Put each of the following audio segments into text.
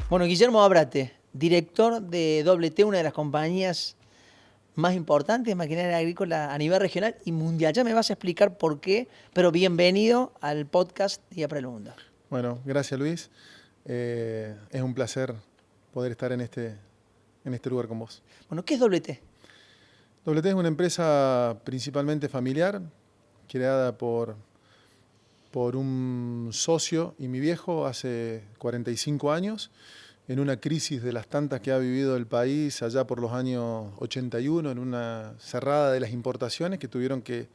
Bueno, Guillermo Ábrate, director de WT, una de las compañías más importantes de maquinaria agrícola a nivel regional y mundial. Ya me vas a explicar por qué, pero bienvenido al podcast Día para el Mundo. Bueno, gracias Luis. Es un placer poder estar en este lugar con vos. Bueno, ¿qué es WT? WT es una empresa principalmente familiar, creada por un socio y mi viejo hace 45 años, en una crisis de las tantas que ha vivido el país allá por los años 81, en una cerrada de las importaciones que tuvieron que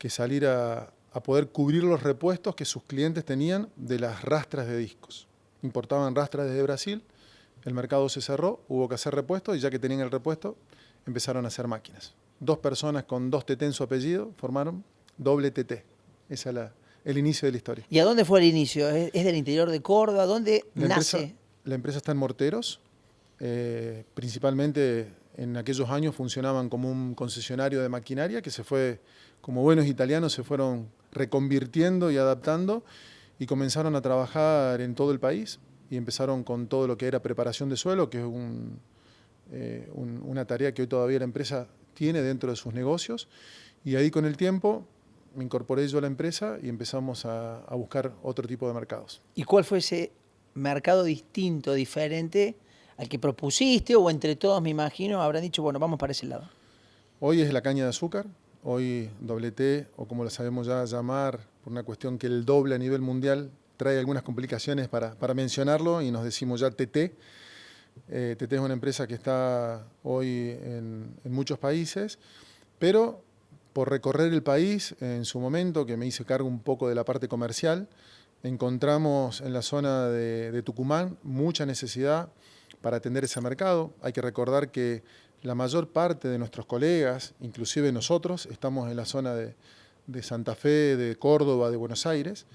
salir a poder cubrir los repuestos que sus clientes tenían de las rastras de discos. Importaban rastras desde Brasil, el mercado se cerró, hubo que hacer repuestos y ya que tenían el repuesto, empezaron a hacer máquinas. Dos personas con dos TT en su apellido formaron WTT. Ese es el inicio de la historia. ¿Y a dónde fue el inicio? ¿Es del interior de Córdoba? ¿Dónde La empresa, nace? la empresa está en Morteros, principalmente en aquellos años funcionaban como un concesionario de maquinaria que se fue, como buenos italianos, se fueron reconvirtiendo y adaptando y comenzaron a trabajar en todo el país y empezaron con todo lo que era preparación de suelo, que es una tarea que hoy todavía la empresa tiene dentro de sus negocios, y ahí con el tiempo me incorporé yo a la empresa y empezamos a buscar otro tipo de mercados. ¿Y cuál fue ese mercado distinto, diferente al que propusiste? O entre todos, me imagino, habrán dicho, bueno, vamos para ese lado. Hoy es la caña de azúcar, hoy WT, o como la sabemos ya llamar, por una cuestión que el doble a nivel mundial trae algunas complicaciones para mencionarlo y nos decimos ya TT. TT es una empresa que está hoy en muchos países, pero por recorrer el país en su momento, que me hice cargo un poco de la parte comercial, encontramos en la zona de Tucumán mucha necesidad para atender ese mercado. Hay que recordar que la mayor parte de nuestros colegas, inclusive nosotros, estamos en la zona de Santa Fe, de Córdoba, de Buenos Aires,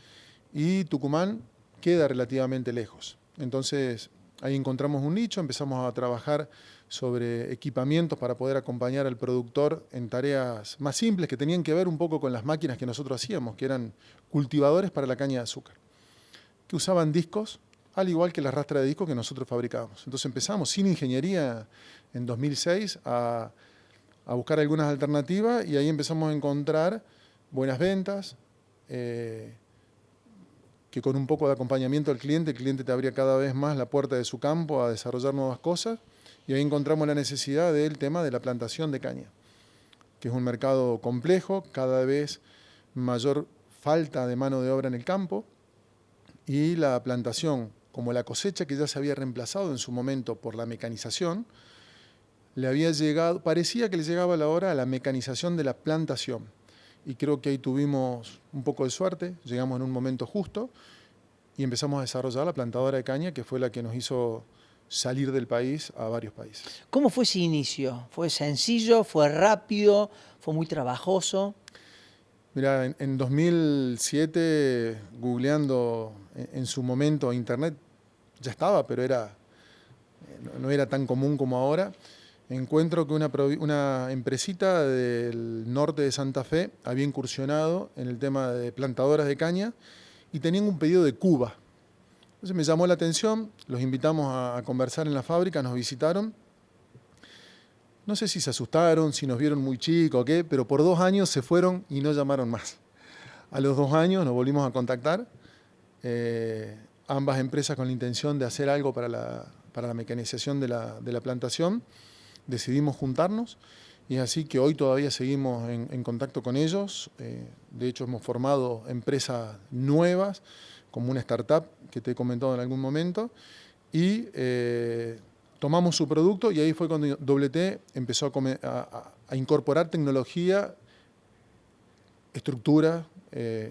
y Tucumán queda relativamente lejos. Entonces, ahí encontramos un nicho, empezamos a trabajar sobre equipamientos para poder acompañar al productor en tareas más simples que tenían que ver un poco con las máquinas que nosotros hacíamos, que eran cultivadores para la caña de azúcar, que usaban discos, al igual que la rastra de discos que nosotros fabricábamos. Entonces empezamos sin ingeniería en 2006 a buscar algunas alternativas y ahí empezamos a encontrar buenas ventas, que con un poco de acompañamiento al cliente, el cliente te abría cada vez más la puerta de su campo a desarrollar nuevas cosas, y ahí encontramos la necesidad del tema de la plantación de caña, que es un mercado complejo, cada vez mayor falta de mano de obra en el campo, y la plantación, como la cosecha que ya se había reemplazado en su momento por la mecanización, le había llegado, parecía que le llegaba la hora a la mecanización de la plantación. Y creo que ahí tuvimos un poco de suerte, llegamos en un momento justo y empezamos a desarrollar la plantadora de caña, que fue la que nos hizo salir del país a varios países. ¿Cómo fue ese inicio? ¿Fue sencillo? ¿Fue rápido? ¿Fue muy trabajoso? Mira, en 2007, googleando en su momento internet, ya estaba, pero no era tan común como ahora. Encuentro que una empresita del norte de Santa Fe había incursionado en el tema de plantadoras de caña y tenían un pedido de Cuba. Entonces me llamó la atención, los invitamos a conversar en la fábrica, nos visitaron. No sé si se asustaron, si nos vieron muy chicos o qué, pero por 2 años se fueron y no llamaron más. A los 2 años nos volvimos a contactar, ambas empresas con la intención de hacer algo para la mecanización de la plantación. Decidimos juntarnos y es así que hoy todavía seguimos en contacto con ellos. De hecho, hemos formado empresas nuevas, como una startup que te he comentado en algún momento, y tomamos su producto y ahí fue cuando WT empezó a incorporar tecnología, estructura,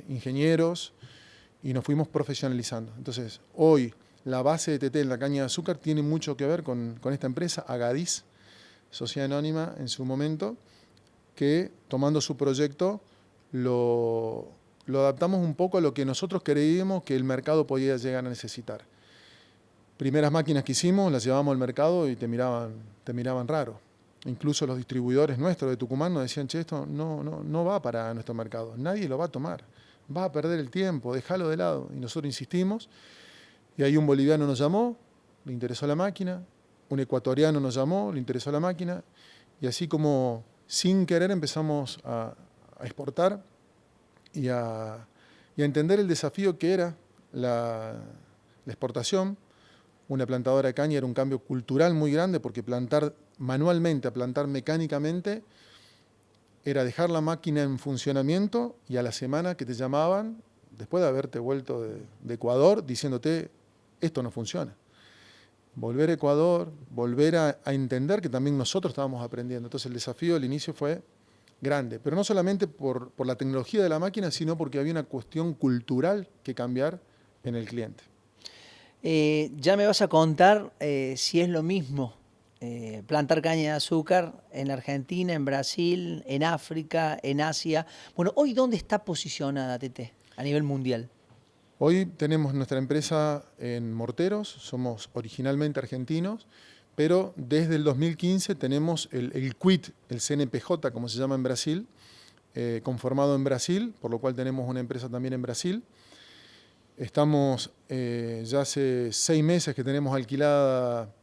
ingenieros, y nos fuimos profesionalizando. Entonces, hoy la base de TT en la caña de azúcar tiene mucho que ver con esta empresa, Agadis, Sociedad Anónima en su momento, que tomando su proyecto lo adaptamos un poco a lo que nosotros creíamos que el mercado podía llegar a necesitar. Primeras máquinas que hicimos, las llevamos al mercado y te miraban raro. Incluso los distribuidores nuestros de Tucumán nos decían, che, esto no va para nuestro mercado, nadie lo va a tomar, va a perder el tiempo, déjalo de lado. Y nosotros insistimos, y ahí un boliviano nos llamó, le interesó la máquina, un ecuatoriano nos llamó, le interesó la máquina, y así como sin querer empezamos a exportar y a entender el desafío que era la exportación. Una plantadora de caña era un cambio cultural muy grande, porque plantar manualmente a plantar mecánicamente era dejar la máquina en funcionamiento y a la semana que te llamaban, después de haberte vuelto de Ecuador, diciéndote, esto no funciona. Volver a Ecuador, volver a entender que también nosotros estábamos aprendiendo. Entonces el desafío al inicio fue grande, pero no solamente por la tecnología de la máquina, sino porque había una cuestión cultural que cambiar en el cliente. Ya me vas a contar si es lo mismo plantar caña de azúcar en Argentina, en Brasil, en África, en Asia. Bueno, hoy, ¿dónde está posicionada TT a nivel mundial? Hoy tenemos nuestra empresa en Morteros, somos originalmente argentinos, pero desde el 2015 tenemos el CUIT, el CNPJ, como se llama en Brasil, conformado en Brasil, por lo cual tenemos una empresa también en Brasil. Estamos ya hace 6 meses que tenemos alquilada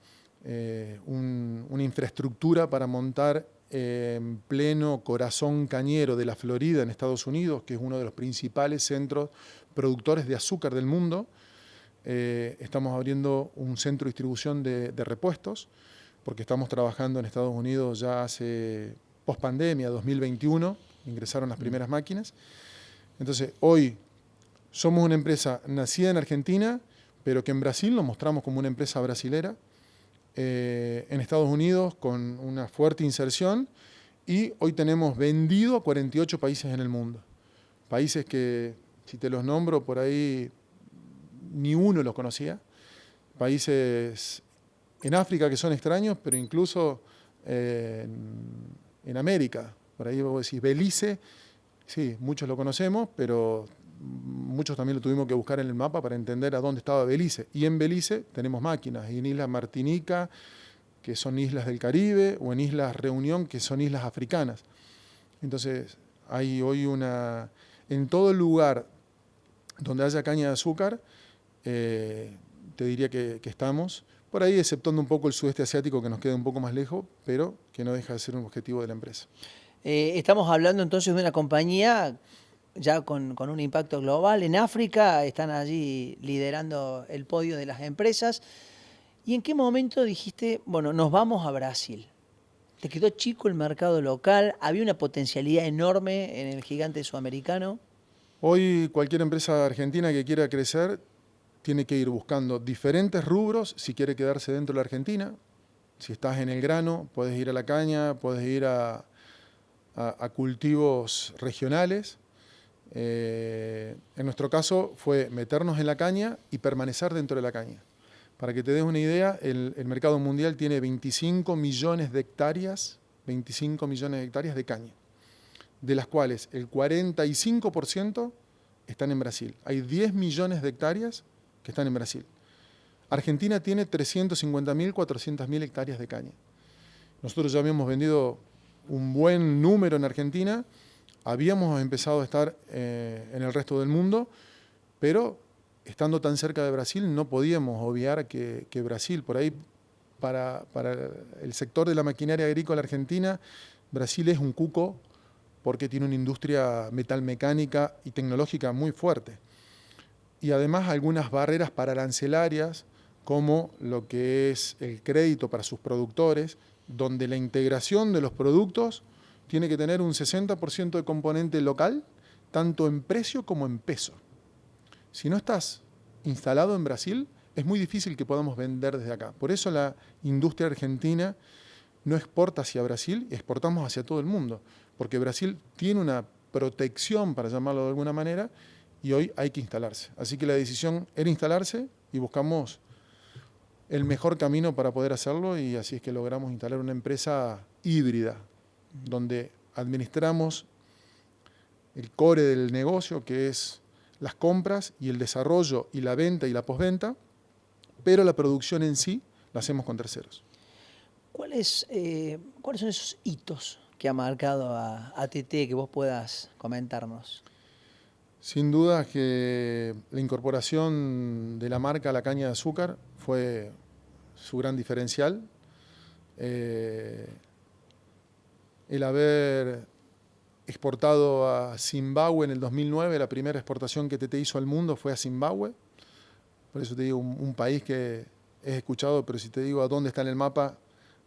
una infraestructura para montar en pleno corazón cañero de la Florida, en Estados Unidos, que es uno de los principales centros productores de azúcar del mundo. Estamos abriendo un centro de distribución de repuestos, porque estamos trabajando en Estados Unidos ya hace post-pandemia, 2021, ingresaron las primeras máquinas. Entonces, hoy somos una empresa nacida en Argentina, pero que en Brasil nos mostramos como una empresa brasilera, en Estados Unidos con una fuerte inserción, y hoy tenemos vendido a 48 países en el mundo. Países que, si te los nombro por ahí, ni uno los conocía. Países en África que son extraños, pero incluso en América. Por ahí vos decís Belice, sí, muchos lo conocemos, pero muchos también lo tuvimos que buscar en el mapa para entender a dónde estaba Belice. Y en Belice tenemos máquinas, y en Isla Martinica, que son islas del Caribe, o en Islas Reunión, que son islas africanas. Entonces, hay hoy en todo lugar donde haya caña de azúcar, te diría que estamos. Por ahí, exceptuando un poco el sudeste asiático, que nos queda un poco más lejos, pero que no deja de ser un objetivo de la empresa. Estamos hablando entonces de una compañía ya con un impacto global. En África están allí liderando el podio de las empresas. ¿Y en qué momento dijiste, bueno, nos vamos a Brasil? ¿Te quedó chico el mercado local? ¿Había una potencialidad enorme en el gigante sudamericano? Hoy cualquier empresa argentina que quiera crecer tiene que ir buscando diferentes rubros si quiere quedarse dentro de la Argentina. Si estás en el grano, puedes ir a la caña, puedes ir a cultivos regionales. En nuestro caso fue meternos en la caña y permanecer dentro de la caña. Para que te des una idea, el mercado mundial tiene 25 millones de hectáreas, 25 millones de hectáreas de caña, de las cuales el 45% están en Brasil. Hay 10 millones de hectáreas que están en Brasil. Argentina tiene 350.000, 400.000 hectáreas de caña. Nosotros ya habíamos vendido un buen número en Argentina, habíamos empezado a estar en el resto del mundo, pero estando tan cerca de Brasil no podíamos obviar que Brasil, por ahí, para el sector de la maquinaria agrícola argentina, Brasil es un cuco porque tiene una industria metalmecánica y tecnológica muy fuerte. Y además algunas barreras pararancelarias, como lo que es el crédito para sus productores, donde la integración de los productos tiene que tener un 60% de componente local, tanto en precio como en peso. Si no estás instalado en Brasil, es muy difícil que podamos vender desde acá. Por eso la industria argentina no exporta hacia Brasil, exportamos hacia todo el mundo, porque Brasil tiene una protección, para llamarlo de alguna manera, y hoy hay que instalarse. Así que la decisión era instalarse y buscamos el mejor camino para poder hacerlo, y así es que logramos instalar una empresa híbrida, donde administramos el core del negocio, que es las compras y el desarrollo y la venta y la postventa, pero la producción en sí la hacemos con terceros. ¿Cuáles son esos hitos que ha marcado a TT que vos puedas comentarnos? Sin duda que la incorporación de la marca a la caña de azúcar fue su gran diferencial. El haber exportado a Zimbabue en el 2009, la primera exportación que TT hizo al mundo fue a Zimbabue. Por eso te digo, un país que he escuchado, pero si te digo a dónde está en el mapa,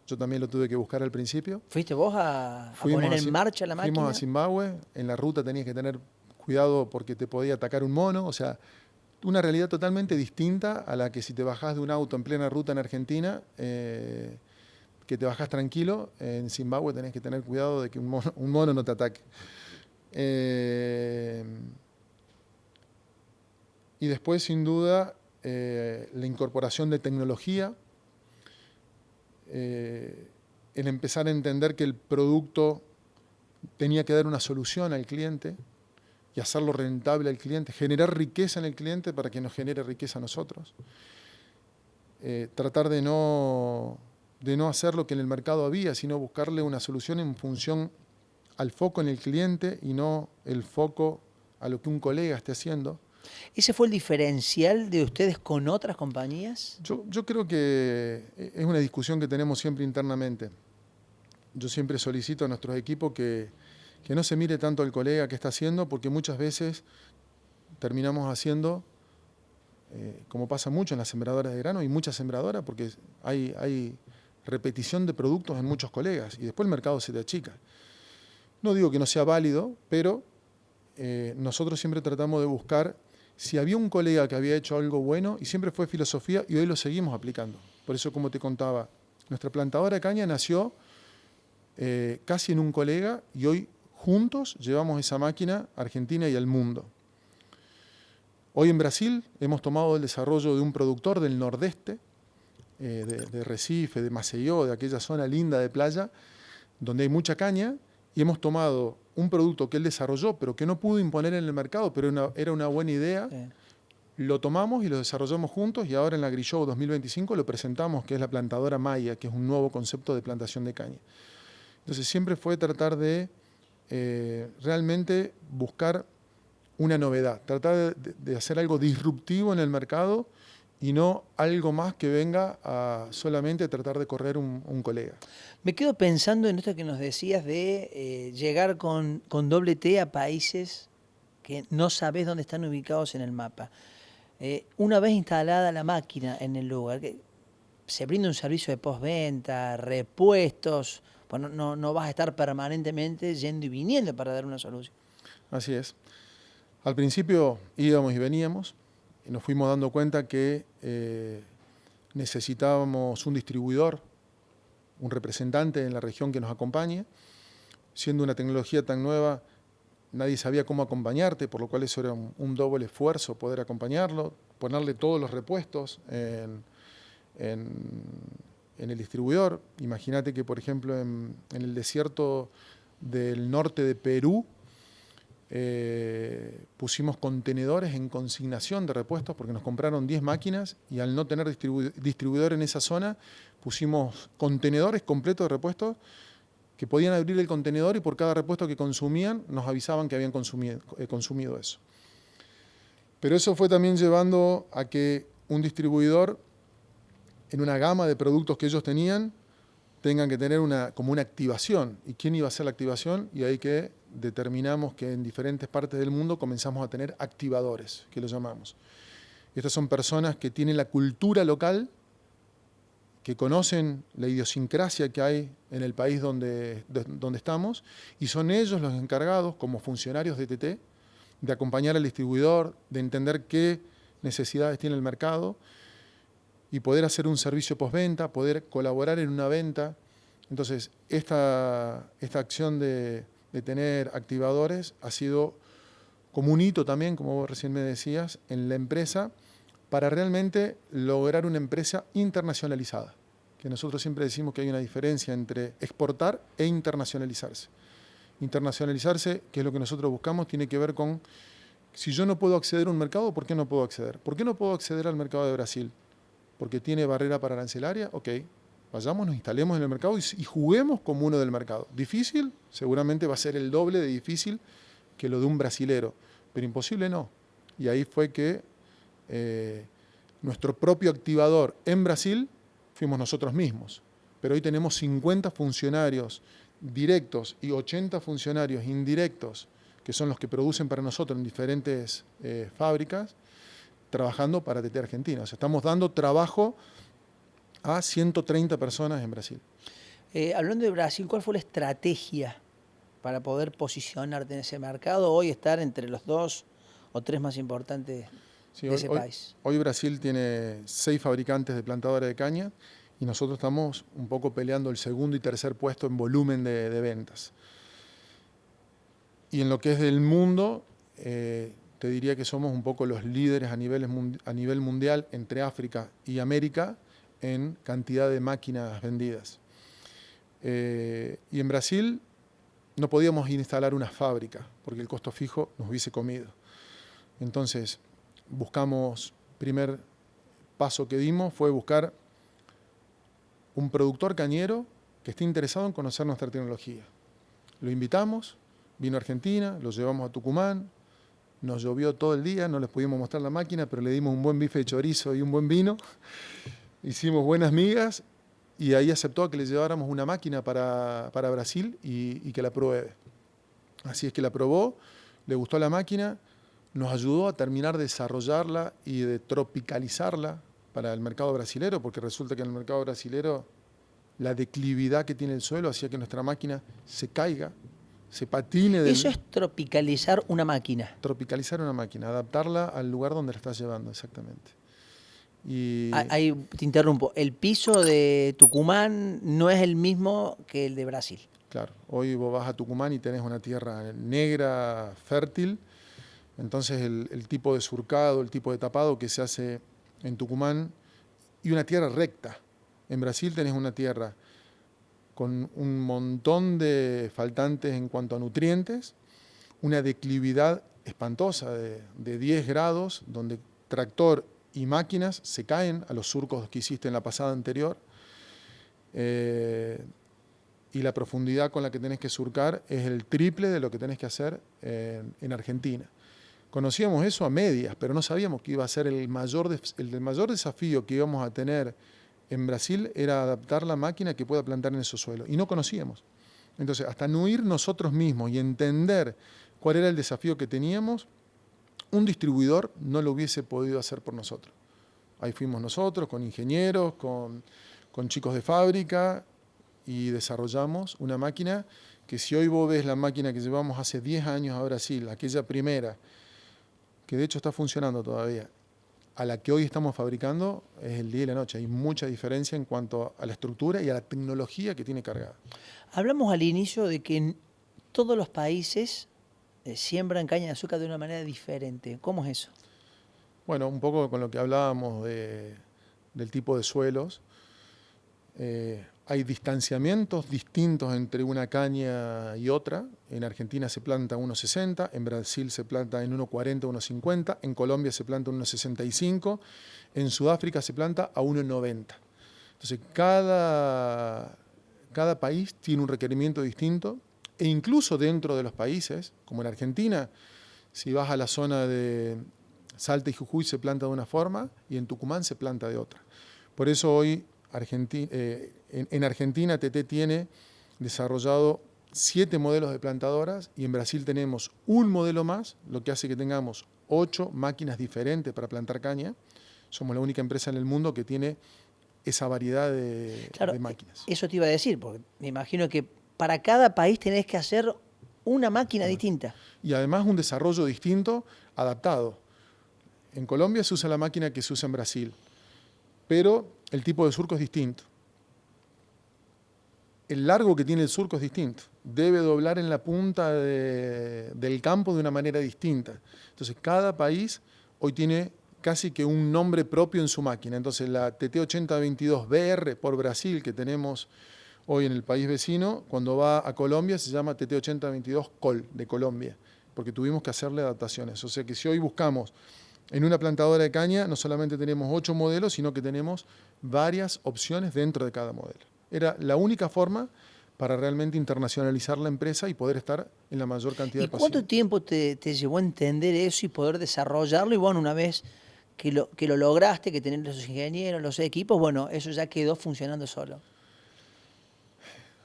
yo también lo tuve que buscar al principio. ¿Fuiste vos a poner en marcha la máquina? Fuimos a Zimbabue, en la ruta tenías que tener cuidado porque te podía atacar un mono, o sea, una realidad totalmente distinta a la que si te bajás de un auto en plena ruta en Argentina, que te bajás tranquilo, en Zimbabue tenés que tener cuidado de que un mono no te ataque. Y después, sin duda, la incorporación de tecnología, el empezar a entender que el producto tenía que dar una solución al cliente y hacerlo rentable al cliente, generar riqueza en el cliente para que nos genere riqueza a nosotros. Tratar de no hacer lo que en el mercado había, sino buscarle una solución en función al foco en el cliente y no el foco a lo que un colega esté haciendo. ¿Ese fue el diferencial de ustedes con otras compañías? Yo creo que es una discusión que tenemos siempre internamente. Yo siempre solicito a nuestros equipos que no se mire tanto al colega que está haciendo, porque muchas veces terminamos haciendo, como pasa mucho en las sembradoras de grano, y muchas sembradoras, porque hay repetición de productos en muchos colegas, y después el mercado se te achica. No digo que no sea válido, pero nosotros siempre tratamos de buscar si había un colega que había hecho algo bueno, y siempre fue filosofía, y hoy lo seguimos aplicando. Por eso, como te contaba, nuestra plantadora de caña nació casi en un colega, y hoy juntos llevamos esa máquina a Argentina y al mundo. Hoy en Brasil hemos tomado el desarrollo de un productor del nordeste, de Recife, de Maceió, de aquella zona linda de playa, donde hay mucha caña, y hemos tomado un producto que él desarrolló, pero que no pudo imponer en el mercado, pero era una buena idea. Sí. Lo tomamos y lo desarrollamos juntos, y ahora en la AgriShow 2025 lo presentamos, que es la plantadora Maya, que es un nuevo concepto de plantación de caña. Entonces siempre fue tratar de realmente buscar una novedad, tratar de hacer algo disruptivo en el mercado y no algo más que venga a solamente tratar de correr un colega. Me quedo pensando en esto que nos decías de llegar con doble T a países que no sabés dónde están ubicados en el mapa. Una vez instalada la máquina en el lugar, se brinda un servicio de postventa, repuestos, pues no vas a estar permanentemente yendo y viniendo para dar una solución. Así es. Al principio íbamos y veníamos, y nos fuimos dando cuenta que necesitábamos un distribuidor, un representante en la región que nos acompañe. Siendo una tecnología tan nueva, nadie sabía cómo acompañarte, por lo cual eso era un doble esfuerzo, poder acompañarlo, ponerle todos los repuestos en el distribuidor. Imagínate que, por ejemplo, en el desierto del norte de Perú, pusimos contenedores en consignación de repuestos porque nos compraron 10 máquinas, y al no tener distribuidor en esa zona, pusimos contenedores completos de repuestos que podían abrir el contenedor, y por cada repuesto que consumían nos avisaban que habían consumido eso. Pero eso fue también llevando a que un distribuidor, en una gama de productos que ellos tenían, tengan que tener como una activación. ¿Y quién iba a hacer la activación? Y ahí que determinamos que en diferentes partes del mundo comenzamos a tener activadores, que lo llamamos. Estas son personas que tienen la cultura local, que conocen la idiosincrasia que hay en el país donde estamos, y son ellos los encargados, como funcionarios de TT, de acompañar al distribuidor, de entender qué necesidades tiene el mercado, y poder hacer un servicio postventa, poder colaborar en una venta. Entonces, esta acción de tener activadores ha sido como un hito también, como vos recién me decías, en la empresa, para realmente lograr una empresa internacionalizada. Que nosotros siempre decimos que hay una diferencia entre exportar e internacionalizarse. Internacionalizarse, que es lo que nosotros buscamos, tiene que ver con, si yo no puedo acceder a un mercado, ¿por qué no puedo acceder? ¿Por qué no puedo acceder al mercado de Brasil? ¿Porque tiene barrera arancelaria? Ok, vayamos, nos instalemos en el mercado y juguemos como uno del mercado. Difícil, seguramente va a ser el doble de difícil que lo de un brasilero, pero imposible no. Y ahí fue que nuestro propio activador en Brasil fuimos nosotros mismos. Pero hoy tenemos 50 funcionarios directos y 80 funcionarios indirectos, que son los que producen para nosotros en diferentes fábricas, trabajando para TT Argentina. O sea, estamos dando trabajo a 130 personas en Brasil. Hablando de Brasil, ¿cuál fue la estrategia para poder posicionarte en ese mercado, hoy estar entre los 2 o 3 más importantes de ese país? Hoy Brasil tiene 6 fabricantes de plantadora de caña y nosotros estamos un poco peleando el segundo y tercer puesto en volumen de ventas. Y en lo que es del mundo, te diría que somos un poco los líderes a nivel mundial entre África y América en cantidad de máquinas vendidas. Y en Brasil no podíamos instalar una fábrica porque el costo fijo nos hubiese comido. Entonces, primer paso que dimos fue buscar un productor cañero que esté interesado en conocer nuestra tecnología. Lo invitamos, vino a Argentina, lo llevamos a Tucumán, nos llovió todo el día, no les pudimos mostrar la máquina, pero le dimos un buen bife de chorizo y un buen vino, hicimos buenas migas y ahí aceptó que le lleváramos una máquina para Brasil y que la pruebe. Así es que la probó, le gustó la máquina, nos ayudó a terminar de desarrollarla y de tropicalizarla para el mercado brasilero, porque resulta que en el mercado brasilero la declividad que tiene el suelo hacía que nuestra máquina se caiga, se patine. Eso es tropicalizar una máquina. Tropicalizar una máquina, adaptarla al lugar donde la estás llevando, exactamente. Y ahí te interrumpo, el piso de Tucumán no es el mismo que el de Brasil. Claro, hoy vos vas a Tucumán y tenés una tierra negra, fértil, entonces el tipo de surcado, el tipo de tapado que se hace en Tucumán y una tierra recta. En Brasil tenés una tierra con un montón de faltantes en cuanto a nutrientes, una declividad espantosa de 10 grados, donde tractor y máquinas se caen a los surcos que hiciste en la pasada anterior, y la profundidad con la que tenés que surcar es el triple de lo que tenés que hacer en Argentina. Conocíamos eso a medias, pero no sabíamos que iba a ser el mayor desafío que íbamos a tener en Brasil era adaptar la máquina que pueda plantar en esos suelos. Y no conocíamos. Entonces, hasta no ir nosotros mismos y entender cuál era el desafío que teníamos, un distribuidor no lo hubiese podido hacer por nosotros. Ahí fuimos nosotros, con ingenieros, con chicos de fábrica, y desarrollamos una máquina que si hoy vos ves la máquina que llevamos hace 10 años a Brasil, aquella primera, que de hecho está funcionando todavía, a la que hoy estamos fabricando, es el día y la noche. Hay mucha diferencia en cuanto a la estructura y a la tecnología que tiene cargada. Hablamos al inicio de que en todos los países siembran caña de azúcar de una manera diferente. ¿Cómo es eso? Bueno, un poco con lo que hablábamos del tipo de suelos. Hay distanciamientos distintos entre una caña y otra. En Argentina se planta a 1,60, en Brasil se planta en 1,40, 1,50, en Colombia se planta a 1,65, en Sudáfrica se planta a 1,90. Entonces, cada país tiene un requerimiento distinto, e incluso dentro de los países, como en Argentina, si vas a la zona de Salta y Jujuy se planta de una forma y en Tucumán se planta de otra. Por eso hoy en Argentina TT tiene desarrollado 7 modelos de plantadoras y en Brasil tenemos un modelo más, lo que hace que tengamos 8 máquinas diferentes para plantar caña. Somos la única empresa en el mundo que tiene esa variedad de máquinas. Eso te iba a decir, porque me imagino que para cada país tenés que hacer una máquina distinta. Y además un desarrollo distinto, adaptado. En Colombia se usa la máquina que se usa en Brasil, pero el tipo de surco es distinto. El largo que tiene el surco es distinto. Debe doblar en la punta del campo de una manera distinta. Entonces, cada país hoy tiene casi que un nombre propio en su máquina. Entonces, la TT8022BR por Brasil, que tenemos hoy en el país vecino, cuando va a Colombia se llama TT8022COL de Colombia, porque tuvimos que hacerle adaptaciones. O sea que si hoy buscamos en una plantadora de caña, no solamente tenemos 8 modelos, sino que tenemos varias opciones dentro de cada modelo. Era la única forma para realmente internacionalizar la empresa y poder estar en la mayor cantidad ¿Y posible. cuánto tiempo te llevó a entender eso y poder desarrollarlo? Y bueno, una vez que lo lograste, que tener los ingenieros, los equipos, bueno, eso ya quedó funcionando solo.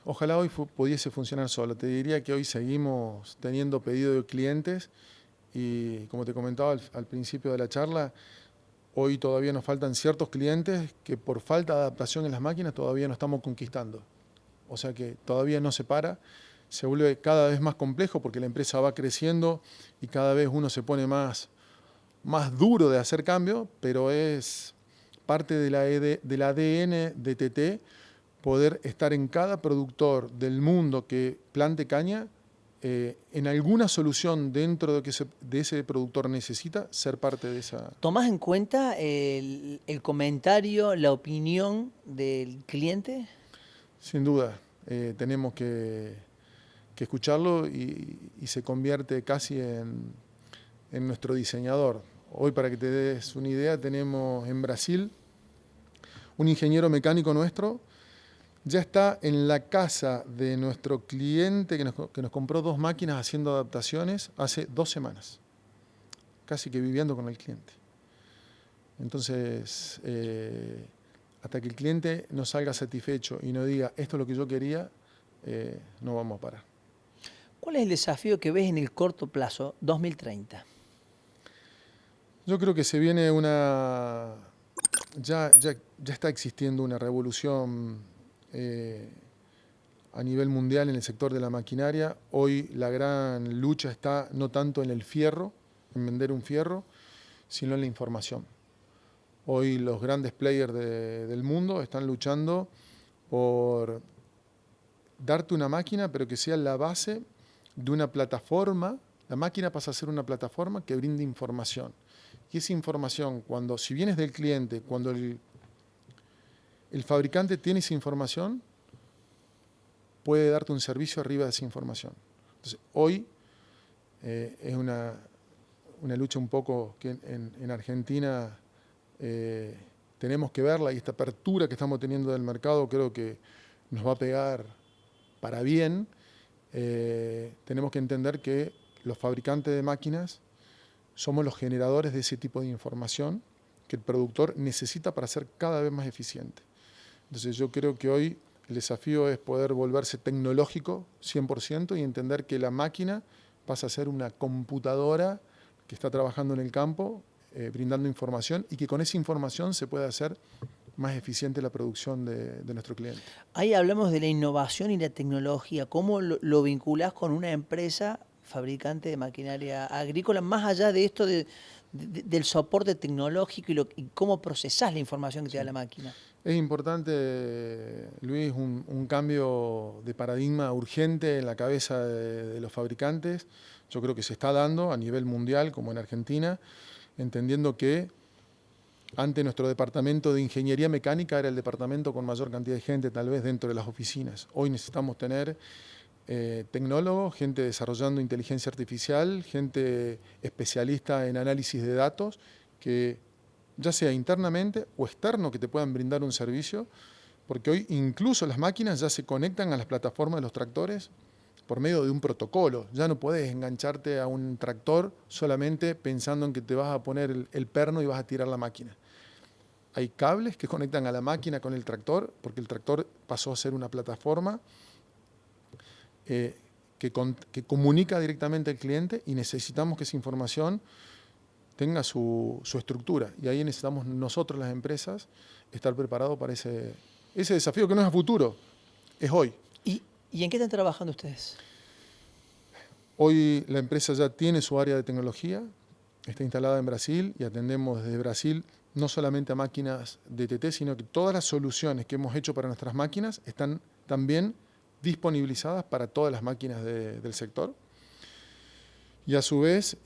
Ojalá hoy pudiese funcionar solo. Te diría que hoy seguimos teniendo pedido de clientes y como te comentaba al principio de la charla, hoy todavía nos faltan ciertos clientes que por falta de adaptación en las máquinas todavía no estamos conquistando. O sea que todavía no se para, se vuelve cada vez más complejo porque la empresa va creciendo y cada vez uno se pone más duro de hacer cambio, pero es parte del ADN de TT poder estar en cada productor del mundo que plante caña, en alguna solución dentro de ese productor necesita ser parte de esa. ¿Tomás en cuenta el comentario, la opinión del cliente? Sin duda, tenemos que escucharlo y se convierte casi en nuestro diseñador. Hoy, para que te des una idea, tenemos en Brasil un ingeniero mecánico nuestro, ya está en la casa de nuestro cliente que nos compró 2 máquinas haciendo adaptaciones hace 2 semanas, casi que viviendo con el cliente. Entonces, hasta que el cliente no salga satisfecho y no diga esto es lo que yo quería, no vamos a parar. ¿Cuál es el desafío que ves en el corto plazo, 2030? Yo creo que se viene ya está existiendo una revolución a nivel mundial en el sector de la maquinaria. Hoy la gran lucha está no tanto en el fierro, en vender un fierro, sino en la información. Hoy los grandes players del mundo están luchando por darte una máquina, pero que sea la base de una plataforma. La máquina pasa a ser una plataforma que brinde información. Y esa información, si bien es del cliente, cuando el fabricante tiene esa información, puede darte un servicio arriba de esa información. Entonces, hoy es una lucha un poco que en Argentina tenemos que verla, y esta apertura que estamos teniendo del mercado creo que nos va a pegar para bien. Tenemos que entender que los fabricantes de máquinas somos los generadores de ese tipo de información que el productor necesita para ser cada vez más eficiente. Entonces yo creo que hoy el desafío es poder volverse tecnológico 100% y entender que la máquina pasa a ser una computadora que está trabajando en el campo, brindando información, y que con esa información se puede hacer más eficiente la producción de nuestro cliente. Ahí hablamos de la innovación y la tecnología. ¿Cómo lo vinculás con una empresa fabricante de maquinaria agrícola, más allá de esto del soporte tecnológico y cómo procesás la información que te da la máquina? Es importante, Luis, un cambio de paradigma urgente en la cabeza de los fabricantes. Yo creo que se está dando a nivel mundial, como en Argentina, entendiendo que antes nuestro departamento de ingeniería mecánica era el departamento con mayor cantidad de gente, tal vez dentro de las oficinas. Hoy necesitamos tener tecnólogos, gente desarrollando inteligencia artificial, gente especialista en análisis de datos, que ya sea internamente o externo, que te puedan brindar un servicio, porque hoy incluso las máquinas ya se conectan a las plataformas de los tractores por medio de un protocolo. Ya no puedes engancharte a un tractor solamente pensando en que te vas a poner el perno y vas a tirar la máquina. Hay cables que conectan a la máquina con el tractor, porque el tractor pasó a ser una plataforma que comunica directamente al cliente, y necesitamos que esa información tenga su estructura. Y ahí necesitamos nosotros, las empresas, estar preparados para ese desafío, que no es a futuro, es hoy. ¿Y en qué están trabajando ustedes? Hoy la empresa ya tiene su área de tecnología, está instalada en Brasil y atendemos desde Brasil no solamente a máquinas de TT, sino que todas las soluciones que hemos hecho para nuestras máquinas están también disponibilizadas para todas las máquinas del sector. Y a su vez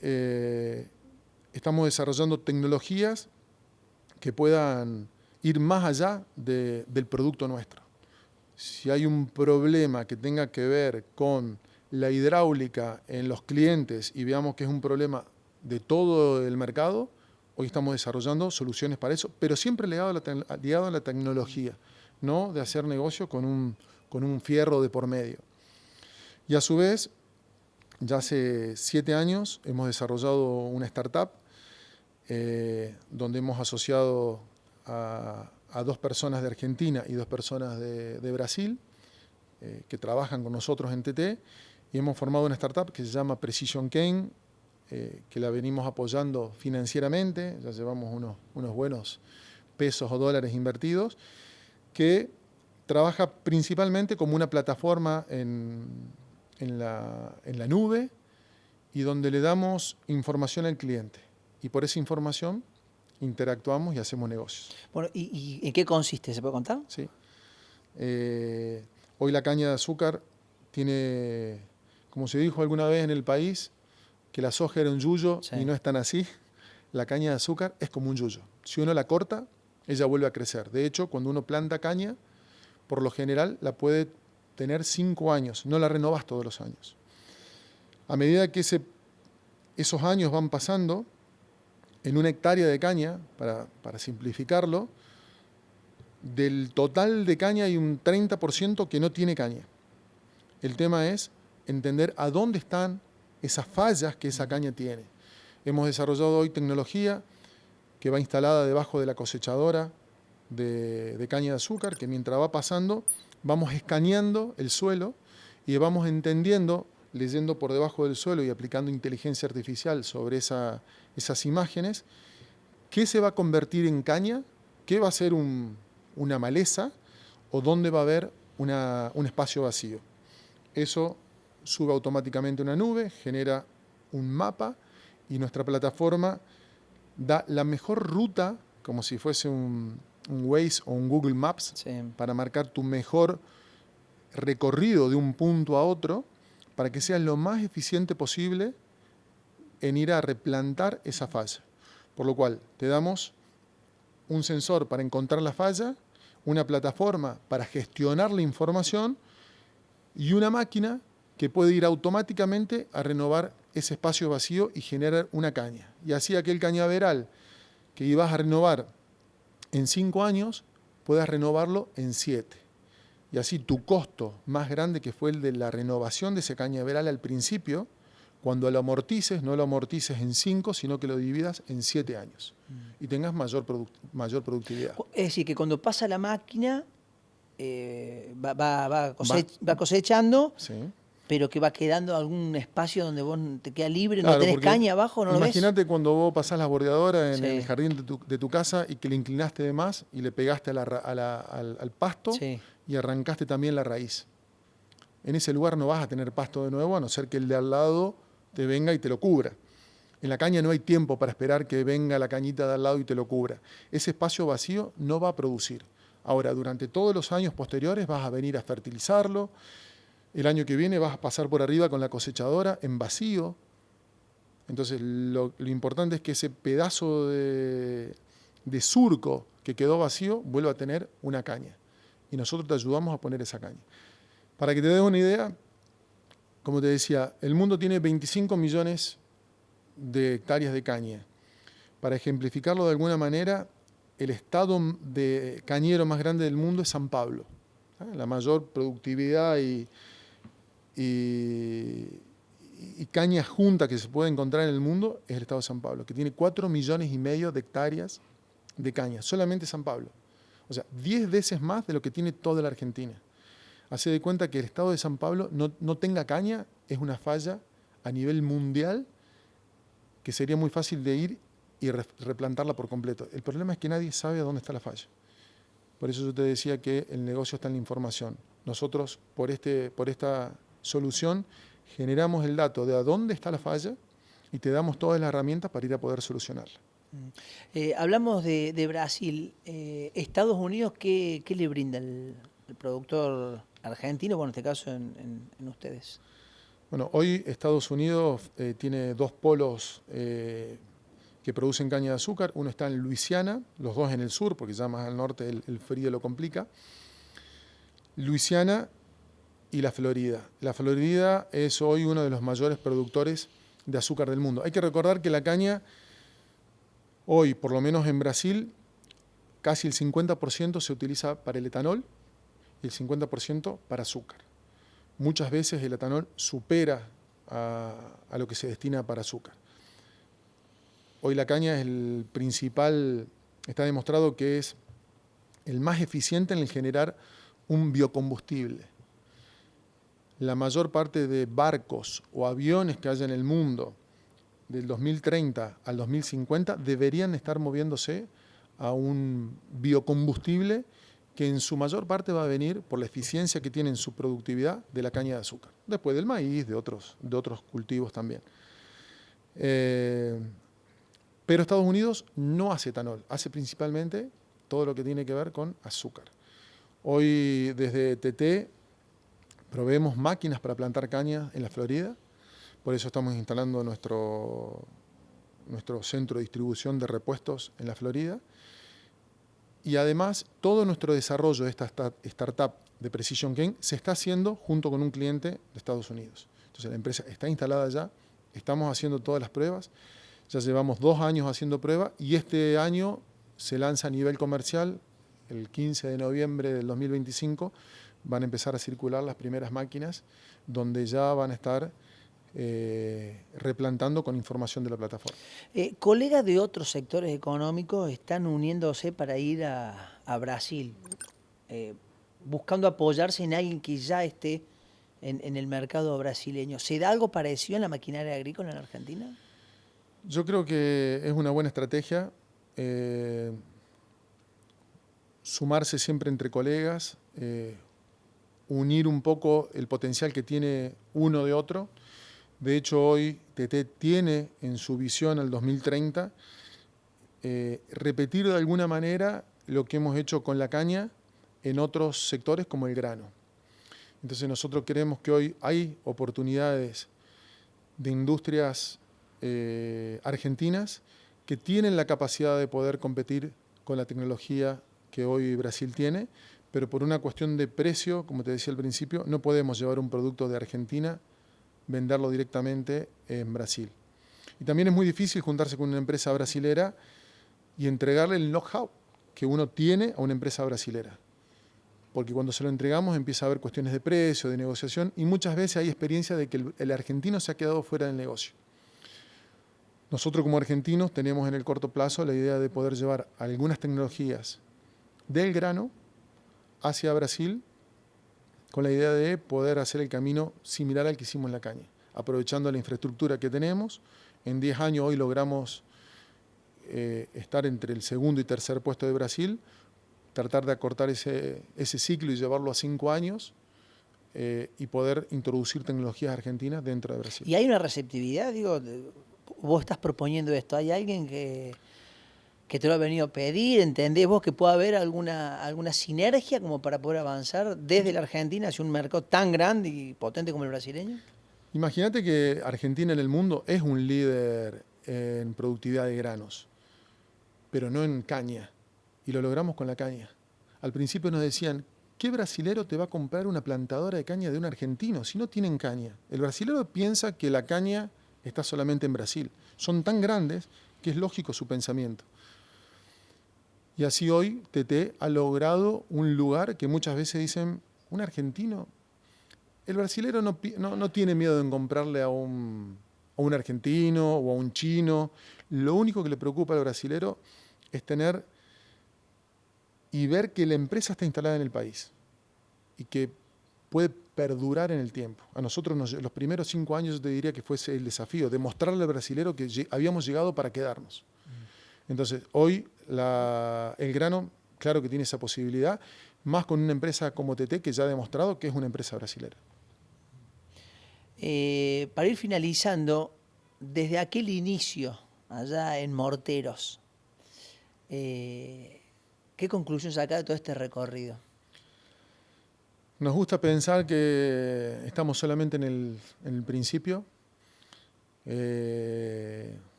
estamos desarrollando tecnologías que puedan ir más allá del producto nuestro. Si hay un problema que tenga que ver con la hidráulica en los clientes y veamos que es un problema de todo el mercado, hoy estamos desarrollando soluciones para eso, pero siempre ligado a la tecnología, no de hacer negocio con un fierro de por medio. Y a su vez, ya hace 7 años hemos desarrollado una startup donde hemos asociado a 2 personas de Argentina y 2 personas de Brasil, que trabajan con nosotros en TT, y hemos formado una startup que se llama Precision Cane, que la venimos apoyando financieramente, ya llevamos unos buenos pesos o dólares invertidos, que trabaja principalmente como una plataforma en la nube y donde le damos información al cliente. Y por esa información interactuamos y hacemos negocios. Bueno, ¿y en qué consiste? ¿Se puede contar? Sí. Hoy la caña de azúcar tiene, como se dijo alguna vez en el país, que la soja era un yuyo, Sí. y no es tan así. La caña de azúcar es como un yuyo. Si uno la corta, ella vuelve a crecer. De hecho, cuando uno planta caña, por lo general la puede tener 5 años, no la renovas todos los años. A medida que esos años van pasando, en una hectárea de caña, para simplificarlo, del total de caña hay un 30% que no tiene caña. El tema es entender a dónde están esas fallas que esa caña tiene. Hemos desarrollado hoy tecnología que va instalada debajo de la cosechadora de caña de azúcar, que mientras va pasando vamos escaneando el suelo y vamos entendiendo, leyendo por debajo del suelo y aplicando inteligencia artificial sobre esas imágenes, qué se va a convertir en caña, qué va a ser una maleza o dónde va a haber un espacio vacío. Eso sube automáticamente a una nube, genera un mapa y nuestra plataforma da la mejor ruta, como si fuese un Waze o un Google Maps, Sí. para marcar tu mejor recorrido de un punto a otro, para que seas lo más eficiente posible en ir a replantar esa falla. Por lo cual, te damos un sensor para encontrar la falla, una plataforma para gestionar la información y una máquina que puede ir automáticamente a renovar ese espacio vacío y generar una caña. Y así aquel cañaveral que ibas a renovar en 5 años, puedas renovarlo en 7. Y así tu costo más grande, que fue el de la renovación de ese cañaveral al principio, cuando lo amortices, no lo amortices en 5, sino que lo dividas en 7 años y tengas mayor productividad. Es decir, que cuando pasa la máquina, va cosechando, Sí. pero que va quedando algún espacio donde vos te queda libre, Claro, no tenés porque caña abajo, ¿no lo ves? imagínate cuando vos pasás la bordeadora en Sí. el jardín de tu casa y que le inclinaste de más y le pegaste al pasto Sí. y arrancaste también la raíz. En ese lugar no vas a tener pasto de nuevo, a no ser que el de al lado te venga y te lo cubra. En la caña no hay tiempo para esperar que venga la cañita de al lado y te lo cubra. Ese espacio vacío no va a producir. Ahora, durante todos los años posteriores vas a venir a fertilizarlo. El año que viene vas a pasar por arriba con la cosechadora en vacío. Entonces, lo importante es que ese pedazo de surco que quedó vacío vuelva a tener una caña. Y nosotros te ayudamos a poner esa caña. Para que te des una idea, como te decía, el mundo tiene 25 millones de hectáreas de caña. Para ejemplificarlo de alguna manera, el estado de cañero más grande del mundo es San Pablo. La mayor productividad y caña junta que se puede encontrar en el mundo es el estado de San Pablo, que tiene 4,5 millones de hectáreas de caña, solamente San Pablo. O sea, 10 veces más de lo que tiene toda la Argentina. Hace de cuenta que el estado de San Pablo no tenga caña es una falla a nivel mundial que sería muy fácil de ir y replantarla por completo. El problema es que nadie sabe a dónde está la falla. Por eso yo te decía que el negocio está en la información. Nosotros, por esta solución, generamos el dato de a dónde está la falla y te damos todas las herramientas para ir a poder solucionarla. Hablamos de Brasil. Estados Unidos, ¿qué le brinda el productor argentino? Bueno, en este caso en ustedes. Bueno, hoy Estados Unidos tiene 2 polos que producen caña de azúcar. Uno está en Luisiana, los 2 en el sur, porque ya más al norte el frío lo complica. Luisiana y la Florida. La Florida es hoy uno de los mayores productores de azúcar del mundo. Hay que recordar que la caña, hoy, por lo menos en Brasil, casi el 50% se utiliza para el etanol y el 50% para azúcar. Muchas veces el etanol supera a lo que se destina para azúcar. Hoy la caña es el principal, está demostrado que es el más eficiente en el generar un biocombustible. La mayor parte de barcos o aviones que haya en el mundo del 2030 al 2050 deberían estar moviéndose a un biocombustible que en su mayor parte va a venir por la eficiencia que tiene en su productividad de la caña de azúcar, después del maíz, de otros cultivos también. Pero Estados Unidos no hace etanol, hace principalmente todo lo que tiene que ver con azúcar. Hoy desde TT proveemos máquinas para plantar caña en la Florida, por eso estamos instalando nuestro centro de distribución de repuestos en la Florida. Y además, todo nuestro desarrollo de esta startup de Precision Cane se está haciendo junto con un cliente de Estados Unidos. Entonces la empresa está instalada ya, estamos haciendo todas las pruebas, ya llevamos 2 años haciendo pruebas y este año se lanza a nivel comercial, el 15 de noviembre del 2025, van a empezar a circular las primeras máquinas donde ya van a estar replantando con información de la plataforma. Colegas de otros sectores económicos están uniéndose para ir a Brasil, buscando apoyarse en alguien que ya esté en el mercado brasileño. ¿Se da algo parecido en la maquinaria agrícola en Argentina? Yo creo que es una buena estrategia sumarse siempre entre colegas, unir un poco el potencial que tiene uno de otro. De hecho, hoy TT tiene en su visión al 2030 repetir de alguna manera lo que hemos hecho con la caña en otros sectores como el grano. Entonces nosotros creemos que hoy hay oportunidades de industrias argentinas que tienen la capacidad de poder competir con la tecnología que hoy Brasil tiene, pero por una cuestión de precio, como te decía al principio, no podemos llevar un producto de Argentina, venderlo directamente en Brasil. Y también es muy difícil juntarse con una empresa brasilera y entregarle el know-how que uno tiene a una empresa brasilera. Porque cuando se lo entregamos empieza a haber cuestiones de precio, de negociación, y muchas veces hay experiencia de que el argentino se ha quedado fuera del negocio. Nosotros como argentinos tenemos en el corto plazo la idea de poder llevar algunas tecnologías del grano hacia Brasil con la idea de poder hacer el camino similar al que hicimos en la caña, aprovechando la infraestructura que tenemos. En 10 años hoy logramos estar entre el segundo y tercer puesto de Brasil, tratar de acortar ese ciclo y llevarlo a 5 años y poder introducir tecnologías argentinas dentro de Brasil. ¿Y hay una receptividad? Digo, vos estás proponiendo esto, ¿hay alguien que te lo ha venido a pedir? ¿Entendés vos que puede haber alguna sinergia como para poder avanzar desde la Argentina hacia un mercado tan grande y potente como el brasileño? Imagínate que Argentina en el mundo es un líder en productividad de granos, pero no en caña, y lo logramos con la caña. Al principio nos decían, ¿qué brasilero te va a comprar una plantadora de caña de un argentino si no tienen caña? El brasilero piensa que la caña está solamente en Brasil. Son tan grandes que es lógico su pensamiento. Y así hoy TT ha logrado un lugar que muchas veces dicen, un argentino. El brasilero no tiene miedo en comprarle a un argentino o a un chino. Lo único que le preocupa al brasilero es tener y ver que la empresa está instalada en el país y que puede perdurar en el tiempo. A nosotros los primeros 5 años yo te diría que fuese el desafío, demostrarle al brasilero que habíamos llegado para quedarnos. Entonces, hoy el grano, claro que tiene esa posibilidad, más con una empresa como TT que ya ha demostrado que es una empresa brasilera. Para ir finalizando, desde aquel inicio, allá en Morteros, ¿qué conclusión saca de todo este recorrido? Nos gusta pensar que estamos solamente en el principio.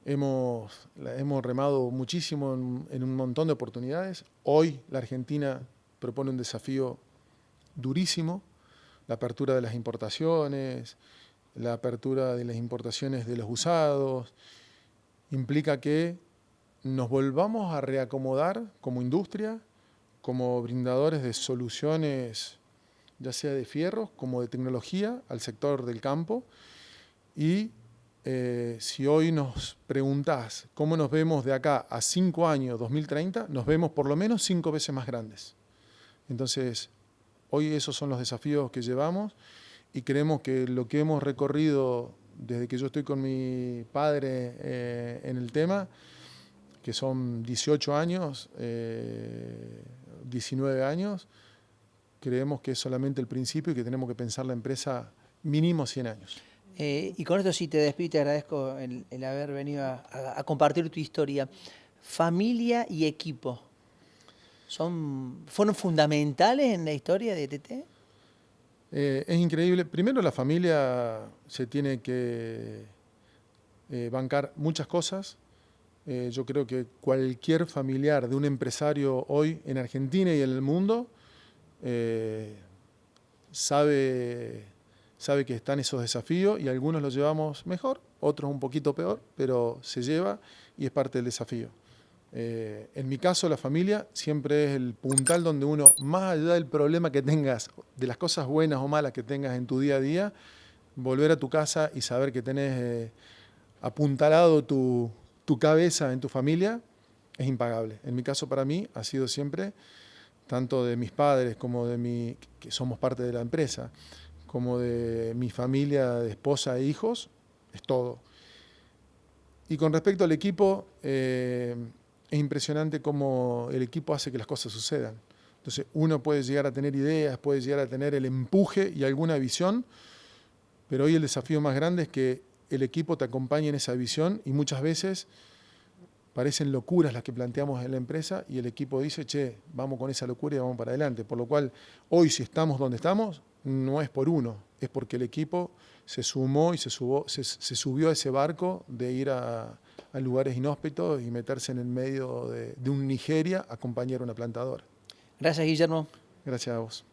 Hemos remado muchísimo en un montón de oportunidades. Hoy la Argentina propone un desafío durísimo, la apertura de las importaciones, la apertura de las importaciones de los usados, implica que nos volvamos a reacomodar como industria, como brindadores de soluciones, ya sea de fierros como de tecnología, al sector del campo y si hoy nos preguntás cómo nos vemos de acá a 5 años, 2030, nos vemos por lo menos 5 veces más grandes. Entonces, hoy esos son los desafíos que llevamos y creemos que lo que hemos recorrido desde que yo estoy con mi padre en el tema, que son 18 años, 19 años, creemos que es solamente el principio y que tenemos que pensar la empresa mínimo 100 años. Y con esto sí te despido y te agradezco el haber venido a compartir tu historia. Familia y equipo, ¿fueron fundamentales en la historia de TT? Es increíble. Primero, la familia se tiene que bancar muchas cosas. Yo creo que cualquier familiar de un empresario hoy en Argentina y en el mundo sabe que están esos desafíos y algunos los llevamos mejor, otros un poquito peor, pero se lleva y es parte del desafío. En mi caso, la familia siempre es el puntal donde uno, más allá del problema que tengas, de las cosas buenas o malas que tengas en tu día a día, volver a tu casa y saber que tenés apuntalado tu cabeza en tu familia es impagable. En mi caso, para mí, ha sido siempre, tanto de mis padres como de que somos parte de la empresa, como de mi familia de esposa e hijos, es todo. Y con respecto al equipo, es impresionante cómo el equipo hace que las cosas sucedan. Entonces uno puede llegar a tener ideas, puede llegar a tener el empuje y alguna visión, pero hoy el desafío más grande es que el equipo te acompañe en esa visión y muchas veces parecen locuras las que planteamos en la empresa y el equipo dice, che, vamos con esa locura y vamos para adelante. Por lo cual, hoy si estamos donde estamos, no es por uno, es porque el equipo se sumó y se subió a ese barco de ir a lugares inhóspitos y meterse en el medio de un Nigeria a acompañar a una plantadora. Gracias, Guillermo. Gracias a vos.